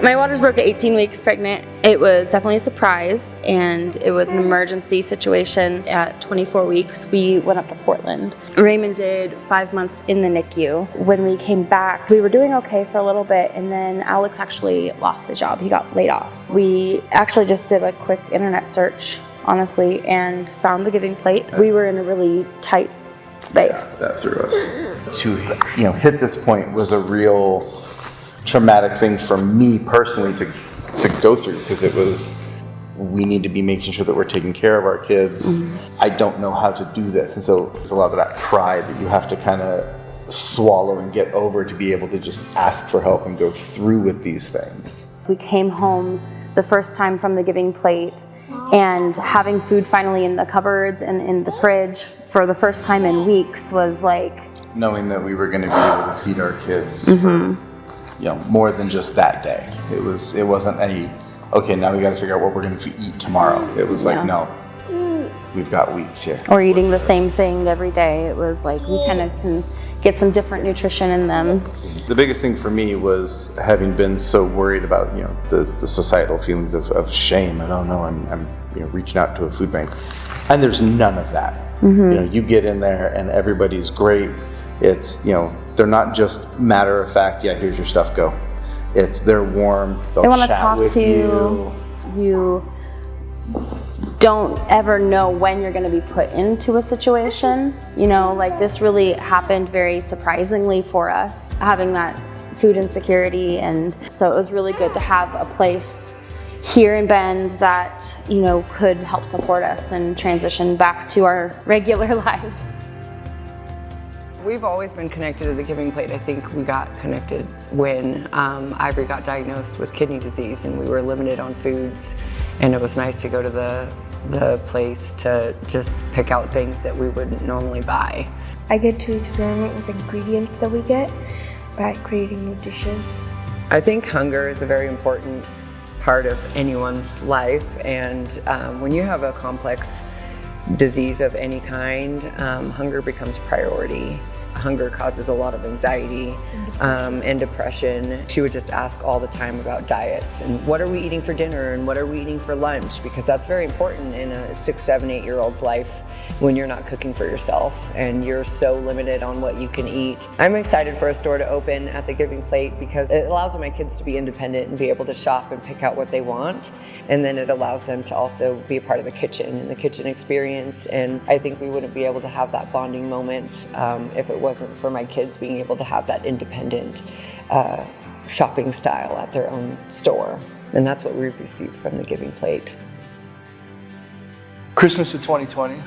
My waters broke at 18 weeks pregnant. It was definitely a surprise, and it was an emergency situation. At 24 weeks, we went up to Portland. Raymond did 5 months in the NICU. When we came back, we were doing okay for a little bit, and then Alex actually lost his job. He got laid off. We actually just did a quick internet search, honestly, and found the Giving Plate. We were in a really tight space. Yeah, that threw us. To hit this point was a real traumatic thing for me personally to go through, because it was, we need to be making sure that we're taking care of our kids. I don't know how to do this, and so there's a lot of that pride that you have to kind of swallow and get over to be able to just ask for help and go through with these things. We came home the first time from the Giving Plate, and having food finally in the cupboards and in the fridge for the first time in weeks was like, knowing that we were going to be able to feed our kids for, more than just that day. It wasn't okay, now we got to figure out what we're going to eat tomorrow. It was like, no, we've got weeks here. Or eating the same thing every day. It was like, we kind of can get some different nutrition in them. The biggest thing for me was having been so worried about, the societal feelings of shame. I don't know, I'm reaching out to a food bank. And there's none of that. You get in there and everybody's great. It's, they're not just matter of fact, yeah, here's your stuff, go. They're warm, they want to chat talk with to you. You don't ever know when you're going to be put into a situation. Like this really happened very surprisingly for us, having that food insecurity. And so it was really good to have a place here in Bend that, could help support us and transition back to our regular lives. We've always been connected to the Giving Plate. I think we got connected when Ivory got diagnosed with kidney disease and we were limited on foods, and it was nice to go to the place to just pick out things that we wouldn't normally buy. I get to experiment with ingredients that we get by creating new dishes. I think hunger is a very important part of anyone's life, and when you have a complex disease of any kind, hunger becomes priority. Hunger causes a lot of anxiety and depression. She would just ask all the time about diets and what are we eating for dinner and what are we eating for lunch, because that's very important in a 6, 7, 8-year-old's life when you're not cooking for yourself and you're so limited on what you can eat. I'm excited for a store to open at the Giving Plate because it allows my kids to be independent and be able to shop and pick out what they want. And then it allows them to also be a part of the kitchen and the kitchen experience. And I think we wouldn't be able to have that bonding moment if it wasn't for my kids being able to have that independent shopping style at their own store. And that's what we've received from the Giving Plate. Christmas of 2020,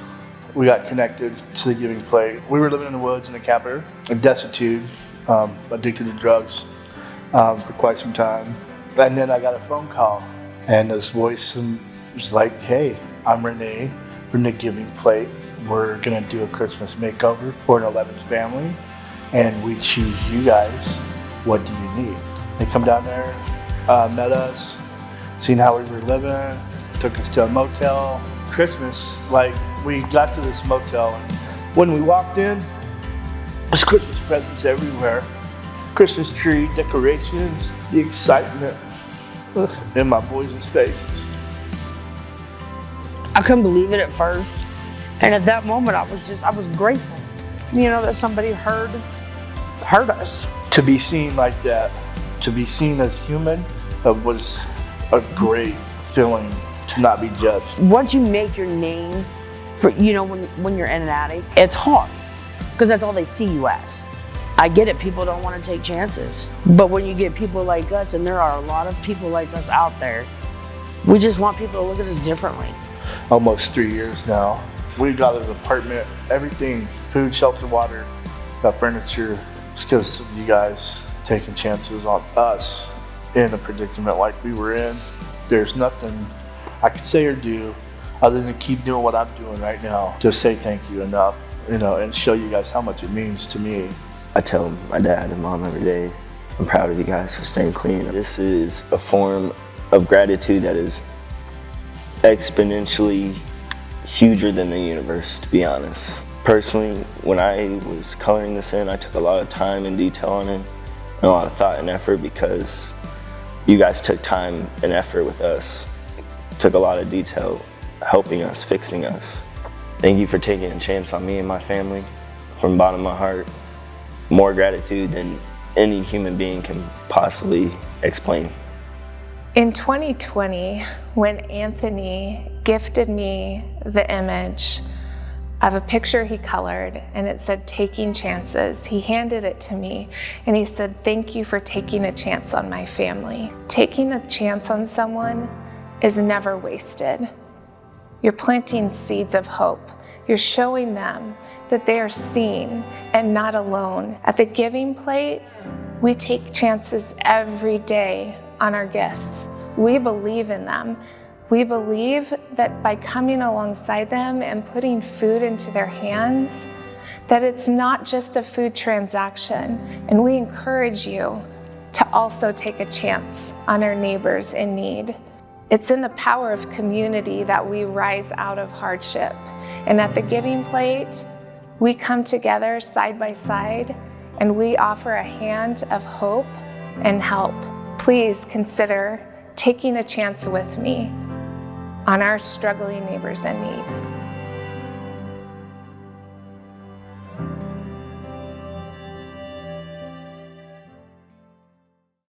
we got connected to the Giving Plate. We were living in the woods in a camper, destitute, addicted to drugs for quite some time. And then I got a phone call, and this voice was like, hey, I'm Renee from the Giving Plate. We're gonna do a Christmas makeover for an 11th family, and we choose you guys. What do you need? They come down there, met us, seen how we were living, took us to a motel. Christmas, we got to this motel, and when we walked in, there's Christmas presents everywhere. Christmas tree, decorations, the excitement in my boys' faces. I couldn't believe it at first. And at that moment, I was grateful, that somebody heard us. To be seen like that, to be seen as human, was a great feeling. To not be judged. Once you make your name for, when you're in an addict, it's hard because that's all they see you as. I get it, people don't want to take chances. But when you get people like us, and there are a lot of people like us out there, we just want people to look at us differently. Almost 3 years now. We got an apartment, everything, food, shelter, water, furniture. It's because of you guys taking chances on us in a predicament like we were in. There's nothing I could say or do other than keep doing what I'm doing right now. Just say thank you enough, and show you guys how much it means to me. I tell my dad and mom every day, I'm proud of you guys for staying clean. This is a form of gratitude that is exponentially huger than the universe, to be honest. Personally, when I was coloring this in, I took a lot of time and detail on it, and a lot of thought and effort, because You guys took time and effort with us, took a lot of detail, helping us, fixing us. Thank you for taking a chance on me and my family. From the bottom of my heart, more gratitude than any human being can possibly explain. In 2020, when Anthony gifted me the image of a picture he colored and it said taking chances, he handed it to me and he said, "Thank you for taking a chance on my family." Taking a chance on someone is never wasted. You're planting seeds of hope. You're showing them that they are seen and not alone. At the Giving Plate, we take chances every day on our guests. We believe in them. We believe that by coming alongside them and putting food into their hands, that it's not just a food transaction. And we encourage you to also take a chance on our neighbors in need. It's in the power of community that we rise out of hardship. And at the Giving Plate, we come together side by side and we offer a hand of hope and help. Please consider taking a chance with me on our struggling neighbors in need.